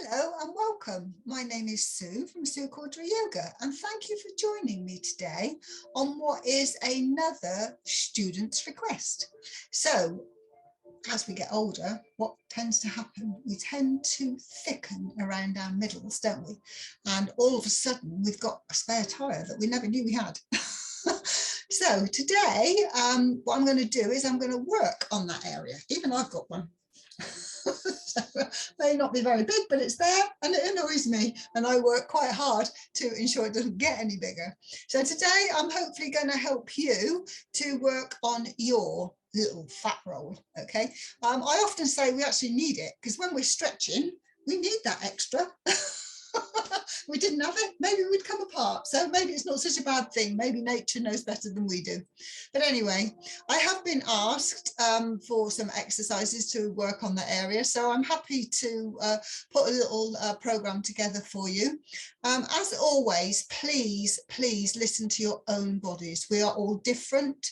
Hello and welcome. My name is Sue from Cordery Yoga, and thank you for joining me today on what is another student's request. So as we get older, what tends to happen? We tend to thicken around our middles, don't we? And all of a sudden we've got a spare tire that we never knew we had. So today what I'm going to do is I'm going to work on that area. Even I've got one. So, may not be very big, but it's there and it annoys me, and I work quite hard to ensure it doesn't get any bigger. So today I'm hopefully going to help you to work on your little fat roll. Okay, I often say we actually need it because when we're stretching we need that extra. We didn't have it, maybe we'd come apart. So maybe it's not such a bad thing. Maybe nature knows better than we do. But anyway, I have been asked for some exercises to work on that area. So I'm happy to put a little program together for you. As always, please listen to your own bodies. We are all different.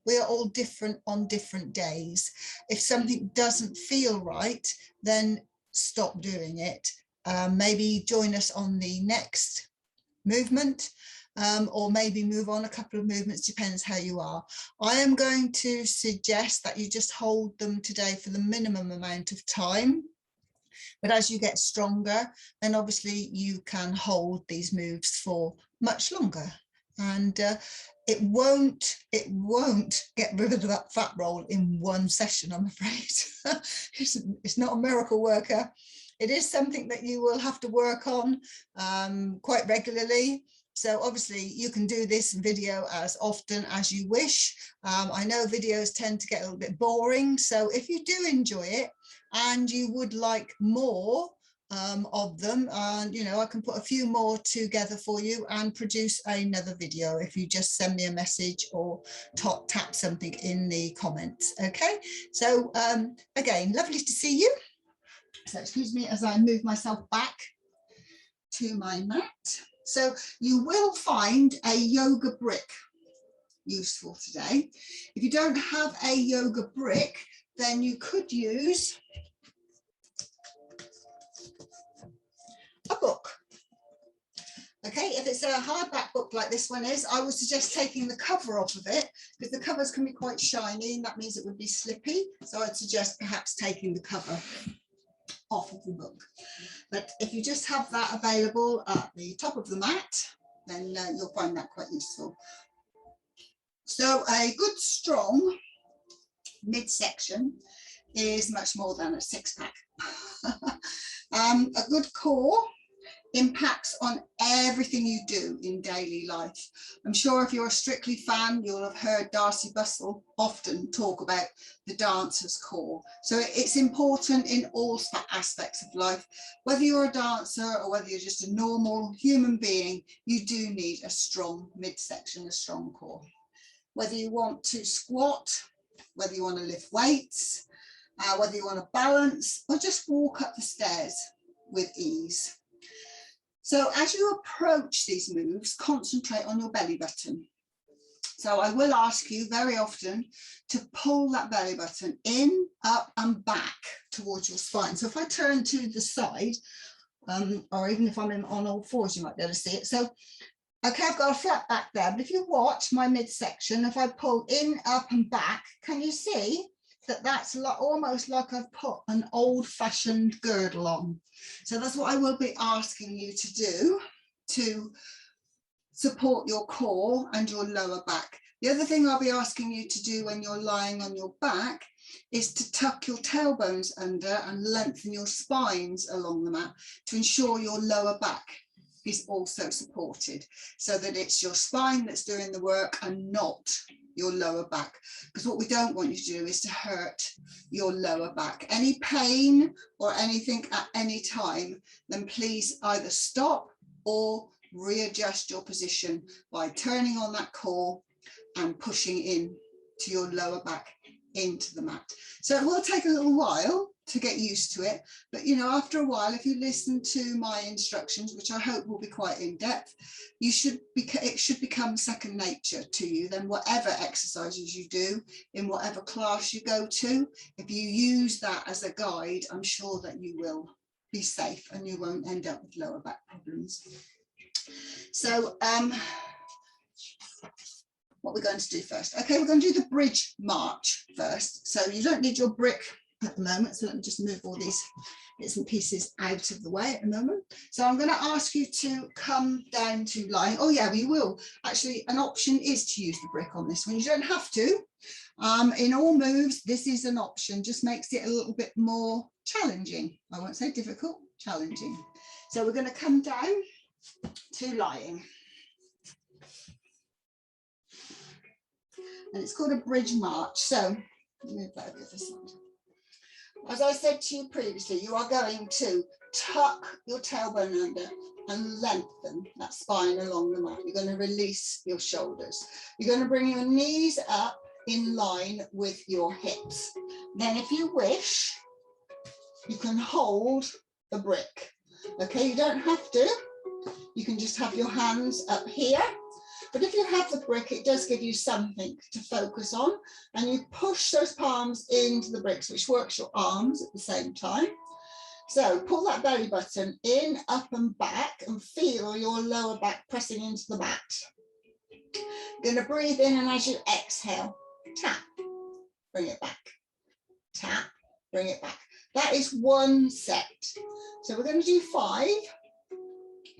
We are all different on different days. If something doesn't feel right, then stop doing it. Maybe join us on the next movement, or maybe move on a couple of movements, depends how you are. I am going to suggest that you just hold them today for the minimum amount of time. But as you get stronger, then obviously you can hold these moves for much longer. And it won't get rid of that fat roll in one session, I'm afraid. It's not a miracle worker. It is something that you will have to work on quite regularly. So obviously you can do this video as often as you wish. I know videos tend to get a little bit boring. So if you do enjoy it and you would like more of them, and you know, I can put a few more together for you and produce another video if you just send me a message or tap something in the comments. Okay, so again, lovely to see you. So excuse me as I move myself back to my mat. So you will find a yoga brick useful today. If you don't have a yoga brick, then you could use a book. Okay, if it's a hardback book like this one is, I would suggest taking the cover off of it, because the covers can be quite shiny and that means it would be slippy. So I'd suggest perhaps taking the cover off of the book. But if you just have that available at the top of the mat, then you'll find that quite useful. So a good strong midsection is much more than a six-pack. A good core impacts on everything you do in daily life. I'm sure if you're a Strictly fan, you'll have heard Darcy Bussell often talk about the dancer's core. So it's important in all aspects of life. Whether you're a dancer or whether you're just a normal human being, you do need a strong midsection, a strong core. Whether you want to squat, whether you want to lift weights, whether you want to balance, or just walk up the stairs with ease. So as you approach these moves, concentrate on your belly button. So I will ask you very often to pull that belly button in, up and back towards your spine. So if I turn to the side, or even if I'm on all fours, you might be able to see it. So, okay, I've got a flat back there, but if you watch my midsection, if I pull in, up and back, can you see that that's almost like I've put an old-fashioned girdle on? So that's what I will be asking you to do to support your core and your lower back. The other thing I'll be asking you to do when you're lying on your back is to tuck your tailbones under and lengthen your spines along the mat to ensure your lower back is also supported, so that it's your spine that's doing the work and not your lower back, because what we don't want you to do is to hurt your lower back. Any pain or anything at any time, then please either stop or readjust your position by turning on that core and pushing in to your lower back into the mat. So it will take a little while to get used to it, but you know, after a while, if you listen to my instructions, which I hope will be quite in depth, it should become second nature to you. Then whatever exercises you do in whatever class you go to, if you use that as a guide, I'm sure that you will be safe and you won't end up with lower back problems. So what we're going to do first. Okay, we're going to do the bridge march first. So you don't need your brick at the moment. So let me just move all these bits and pieces out of the way at the moment. So I'm going to ask you to come down to lying. Oh yeah, we will. Actually, an option is to use the brick on this one. You don't have to. In all moves, this is an option, just makes it a little bit more challenging. I won't say difficult, challenging. So we're going to come down to lying. And it's called a bridge march. So move that over the other side. As I said to you previously, you are going to tuck your tailbone under and lengthen that spine along the mat. You're going to release your shoulders. You're going to bring your knees up in line with your hips. Then if you wish, you can hold the brick. Okay, you don't have to. You can just have your hands up here. But if you have the brick, it does give you something to focus on, and you push those palms into the bricks, which works your arms at the same time. So pull that belly button in, up and back, and feel your lower back pressing into the mat. You're going to breathe in, and as you exhale, tap, bring it back, tap, bring it back. That is one set. So we're going to do 5.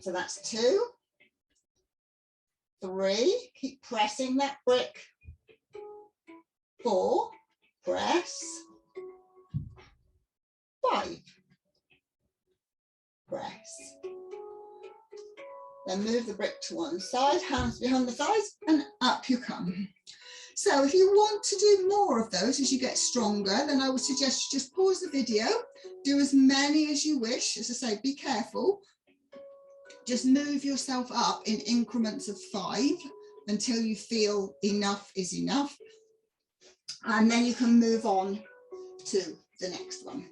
So that's 2, 3, keep pressing that brick. 4, press. 5, press. Then move the brick to one side, hands behind the thighs, and up you come. So if you want to do more of those as you get stronger, then I would suggest you just pause the video, do as many as you wish. As I say, be careful. Just move yourself up in increments of 5 until you feel enough is enough. And then you can move on to the next one.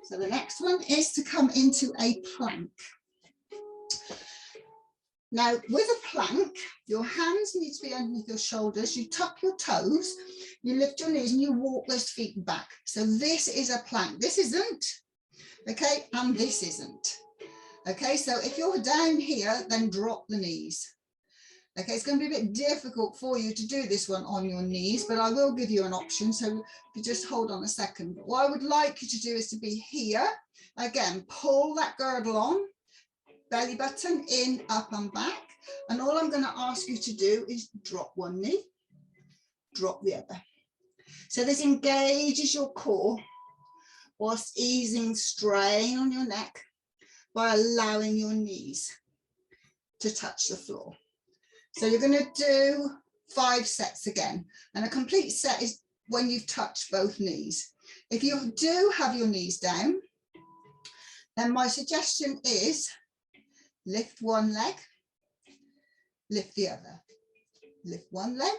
So the next one is to come into a plank. Now with a plank, your hands need to be underneath your shoulders. You tuck your toes, you lift your knees and you walk those feet back. So this is a plank. This isn't, okay, and this isn't. Okay, so if you're down here, then drop the knees. Okay, it's going to be a bit difficult for you to do this one on your knees, but I will give you an option. So if you just hold on a second. But what I would like you to do is to be here. Again, pull that girdle on, belly button in, up and back. And all I'm going to ask you to do is drop one knee, drop the other. So this engages your core whilst easing strain on your neck by allowing your knees to touch the floor. So you're going to do 5 sets again. And a complete set is when you've touched both knees. If you do have your knees down, then my suggestion is lift one leg, lift the other, lift one leg,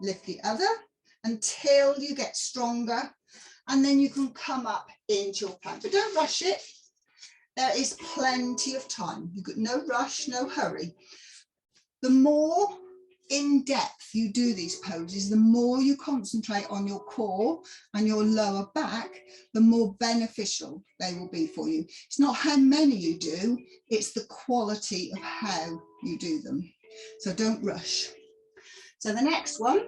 lift the other until you get stronger. And then you can come up into your plank, but don't rush it. There is plenty of time. You've got no rush, no hurry. The more in depth you do these poses, the more you concentrate on your core and your lower back, the more beneficial they will be for you. It's not how many you do, it's the quality of how you do them. So don't rush. So the next one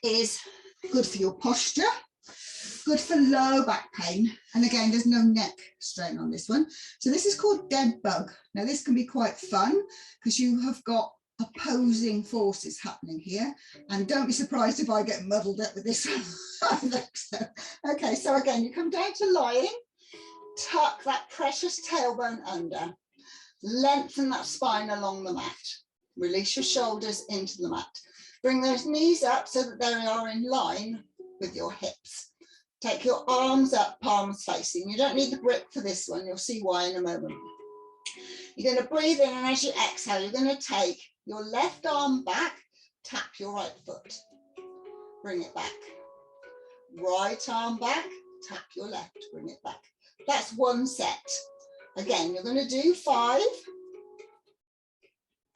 is good for your posture, good for low back pain. And again, there's no neck strain on this one. So this is called dead bug. Now this can be quite fun because you have got opposing forces happening here. And don't be surprised if I get muddled up with this one. Okay, so again, you come down to lying, tuck that precious tailbone under, lengthen that spine along the mat, release your shoulders into the mat. Bring those knees up so that they are in line with your hips. Take your arms up, palms facing. You don't need the brick for this one. You'll see why in a moment. You're going to breathe in, and as you exhale, you're going to take your left arm back, tap your right foot. Bring it back. Right arm back, tap your left, bring it back. That's one set. Again, you're going to do 5.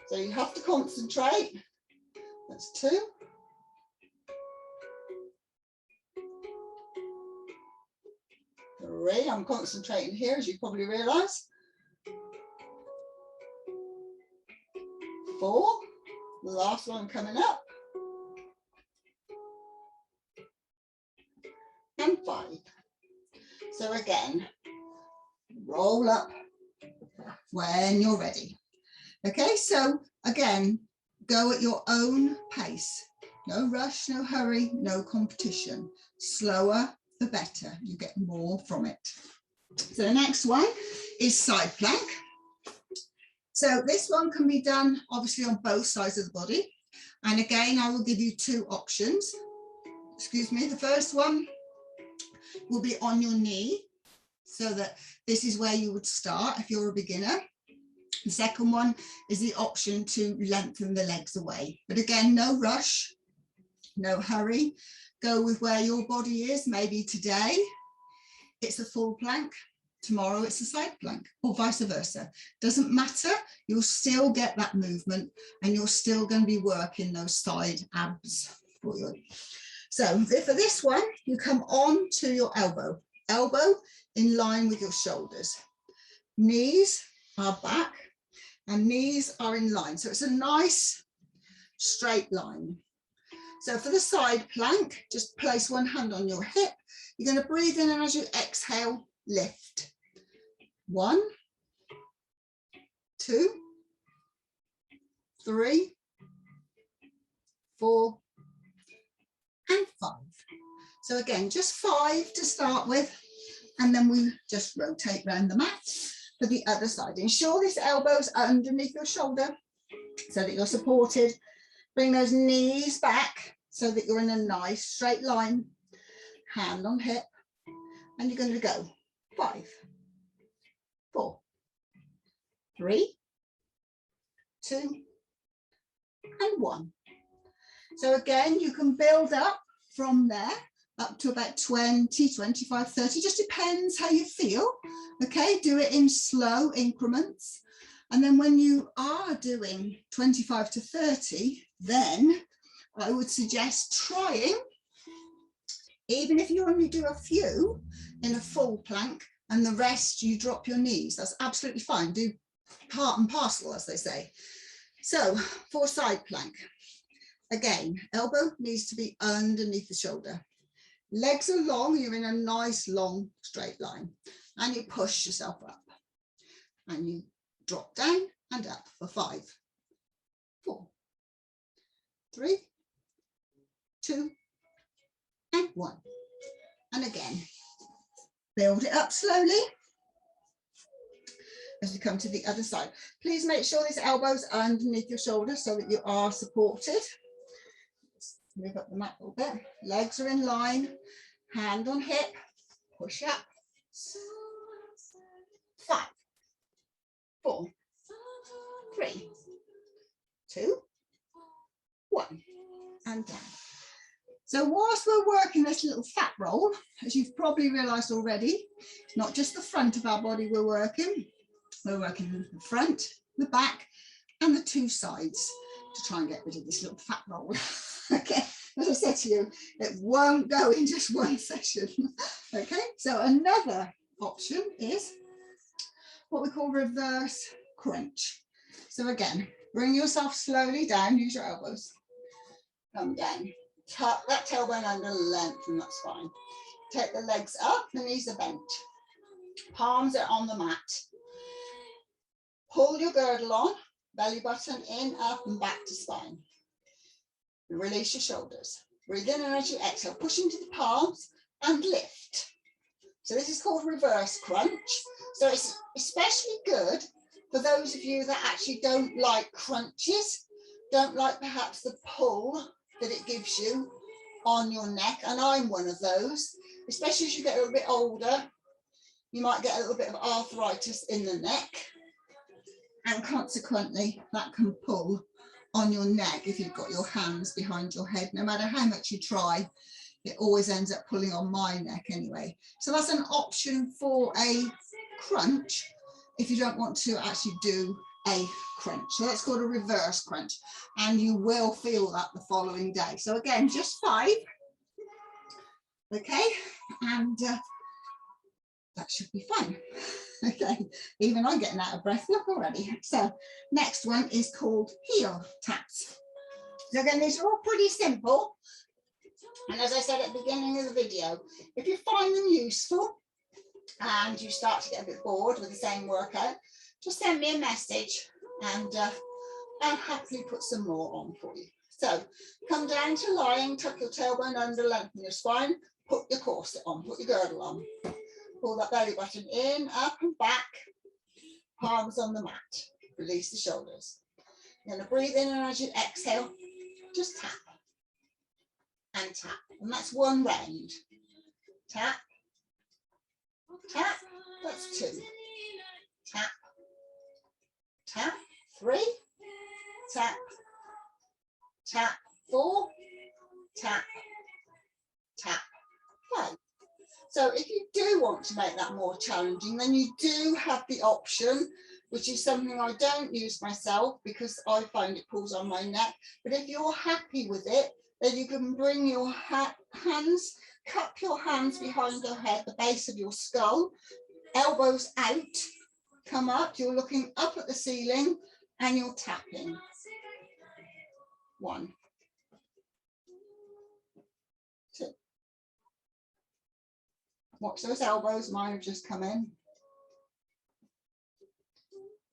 So you have to concentrate. That's 2. 3. 3. I'm concentrating here, as you probably realise. 4. The last one coming up. And 5. So again, roll up when you're ready. Okay, so again, go at your own pace. No rush, no hurry, no competition. Slower, the better. You get more from it. So the next one is side plank. So this one can be done obviously on both sides of the body. And again, I will give you 2 options. Excuse me, the first one will be on your knee. So that this is where you would start if you're a beginner. The second one is the option to lengthen the legs away. But again, no rush, no hurry. Go with where your body is. Maybe today it's a full plank, tomorrow it's a side plank, or vice versa. Doesn't matter, you'll still get that movement and you're still going to be working those side abs for you. So for this one, you come on to your elbow in line with your shoulders. Knees are back and knees are in line. So it's a nice straight line. So for the side plank, just place one hand on your hip. You're going to breathe in, and as you exhale, lift. 1, 2, 3, 4, and 5. So again, just 5 to start with, and then we just rotate around the mat for the other side. Ensure this elbow's underneath your shoulder so that you're supported. Bring those knees back so that you're in a nice straight line, hand on hip, and you're going to go 5, 4, 3, 2, and 1. So again, you can build up from there up to about 20, 25, 30, just depends how you feel. Okay, do it in slow increments. And then when you are doing 25 to 30, then I would suggest trying, even if you only do a few in a full plank and the rest you drop your knees, that's absolutely fine. Do part and parcel, as they say. So for side plank, again, elbow needs to be underneath the shoulder. Legs are long, you're in a nice long straight line, and you push yourself up and you drop down and up for 5, 4, 3, 2, and 1. And again, build it up slowly as you come to the other side. Please make sure this elbow's underneath your shoulder so that you are supported. Move up the mat a little bit. Legs are in line, hand on hip, push up. 5, 4, 3, 2, 1, and down. So whilst we're working this little fat roll, as you've probably realised already, it's not just the front of our body we're working the front, the back, and the 2 sides to try and get rid of this little fat roll. Okay, as I said to you, it won't go in just one session. Okay, so another option is what we call reverse crunch. So again, bring yourself slowly down, use your elbows, come down, tuck that tailbone under length, and that's fine. Take the legs up, the knees are bent, palms are on the mat. Pull your girdle on, belly button in, up and back to spine. Release your shoulders. Breathe in, and as you exhale, push into the palms and lift. So this is called reverse crunch. So it's especially good for those of you that actually don't like crunches, don't like perhaps the pull that it gives you on your neck. And I'm one of those, especially as you get a little bit older, you might get a little bit of arthritis in the neck. And consequently, that can pull on your neck if you've got your hands behind your head. No matter how much you try, it always ends up pulling on my neck anyway. So that's an option for a crunch if you don't want to actually do a crunch. So that's called a reverse crunch, and you will feel that the following day. So again, just 5. Okay, and that should be fine. Okay, even I'm getting out of breath, look already. So next one is called heel taps. So again, these are all pretty simple. And as I said at the beginning of the video, if you find them useful and you start to get a bit bored with the same workout, just send me a message and I'll happily put some more on for you. So come down to lying, tuck your tailbone under, lengthen your spine, put your corset on, put your girdle on. Pull that belly button in, up and back, palms on the mat. Release the shoulders. You're going to breathe in, and as you exhale, just tap and tap. And that's one round. Tap, tap, that's 2. Tap, tap, 3, tap, tap, 4, tap, tap, 5. So if you do want to make that more challenging, then you do have the option, which is something I don't use myself because I find it pulls on my neck. But if you're happy with it, then you can bring your hands, cup your hands behind your head, the base of your skull, elbows out, come up, you're looking up at the ceiling and you're tapping. 1, 2. Watch those elbows, mine have just come in.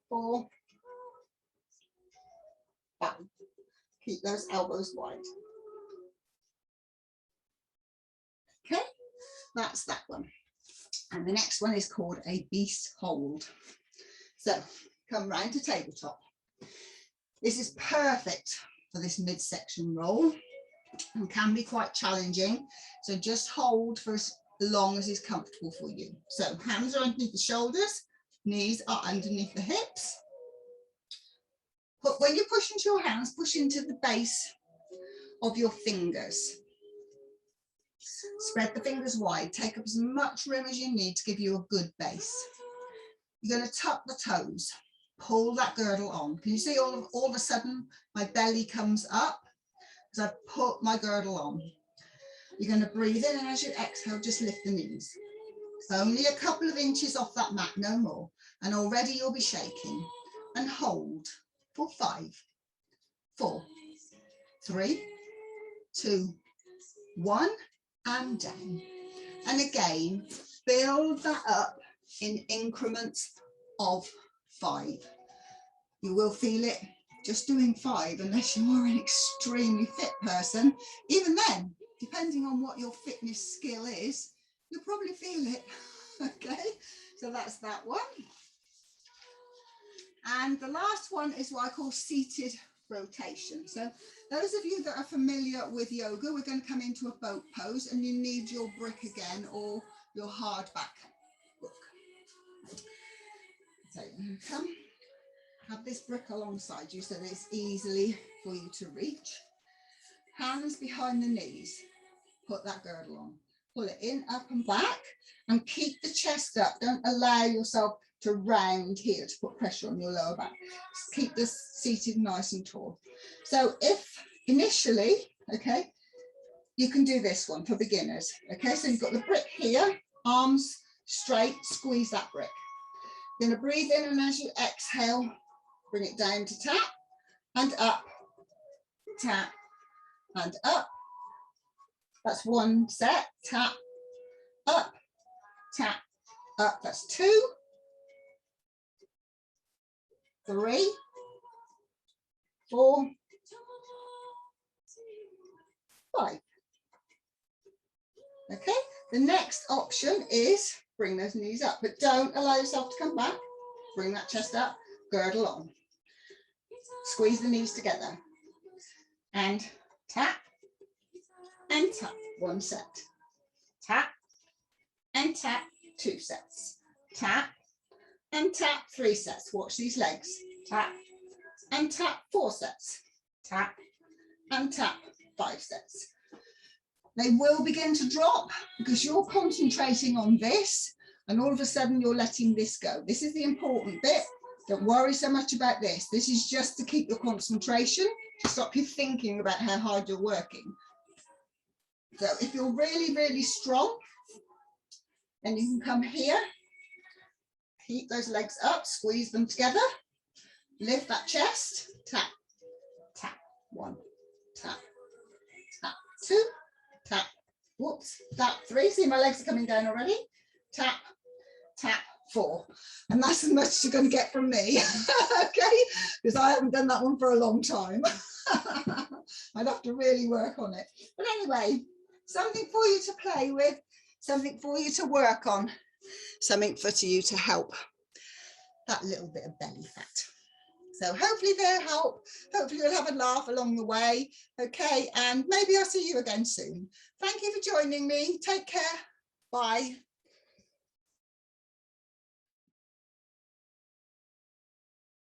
4, 5. Keep those elbows wide. Okay, that's that one. And the next one is called a beast hold. So come round to tabletop. This is perfect for this midsection roll and can be quite challenging. So just hold for as long as is comfortable for you. So hands are underneath the shoulders, knees are underneath the hips. But when you push into your hands, push into the base of your fingers. Spread the fingers wide, take up as much room as you need to give you a good base. You're going to tuck the toes, pull that girdle on. Can you see all of a sudden my belly comes up because I've put my girdle on. You're going to breathe in, and as you exhale, just lift the knees. Only a couple of inches off that mat, no more. And already you'll be shaking. And hold for 5, 4, 3, 2, 1, and down. And again, build that up in increments of 5. You will feel it just doing 5, unless you are an extremely fit person. Even then, depending on what your fitness skill is, you'll probably feel it. Okay, so that's that one. And the last one is what I call seated rotation. So those of you that are familiar with yoga, we're going to come into a boat pose, and you need your brick again, or your hardback book. So you come, have this brick alongside you so that it's easily for you to reach. Hands behind the knees, put that girdle on, pull it in, up and back, and keep the chest up. Don't allow yourself to round here to put pressure on your lower back. Just keep this seated nice and tall. So if initially, okay, you can do this one for beginners. Okay, so you've got the brick here, arms straight, squeeze that brick. You're going to breathe in, and as you exhale, bring it down to tap and up, tap and up. That's 1 set. Tap, up, tap, up. That's 2, 3, 4, 5. Okay, the next option is bring those knees up, but don't allow yourself to come back. Bring that chest up, girdle on. Squeeze the knees together and tap and tap. 1 set. Tap and tap. 2 sets. Tap and tap. 3 sets. Watch these legs. Tap and tap. 4 sets. Tap and tap. 5 sets. They will begin to drop because you're concentrating on this, and all of a sudden you're letting this go. This is the important bit. Don't worry so much about this. This is just to keep your concentration, to stop you thinking about how hard you're working. So if you're really, really strong, then you can come here Keep those legs up, squeeze them together. Lift that chest. Tap, tap. 1, tap, tap. 2, tap. Whoops, tap. 3. See, my legs are coming down already. Tap, tap. 4. And that's as much as you're going to get from me. Okay, because I haven't done that one for a long time. I'd have to really work on it. But anyway, something for you to play with, something for you to work on, something for you to help that little bit of belly fat. So hopefully they'll help. Hopefully you'll have a laugh along the way. Okay, and maybe I'll see you again soon. Thank you for joining me. Take care. Bye.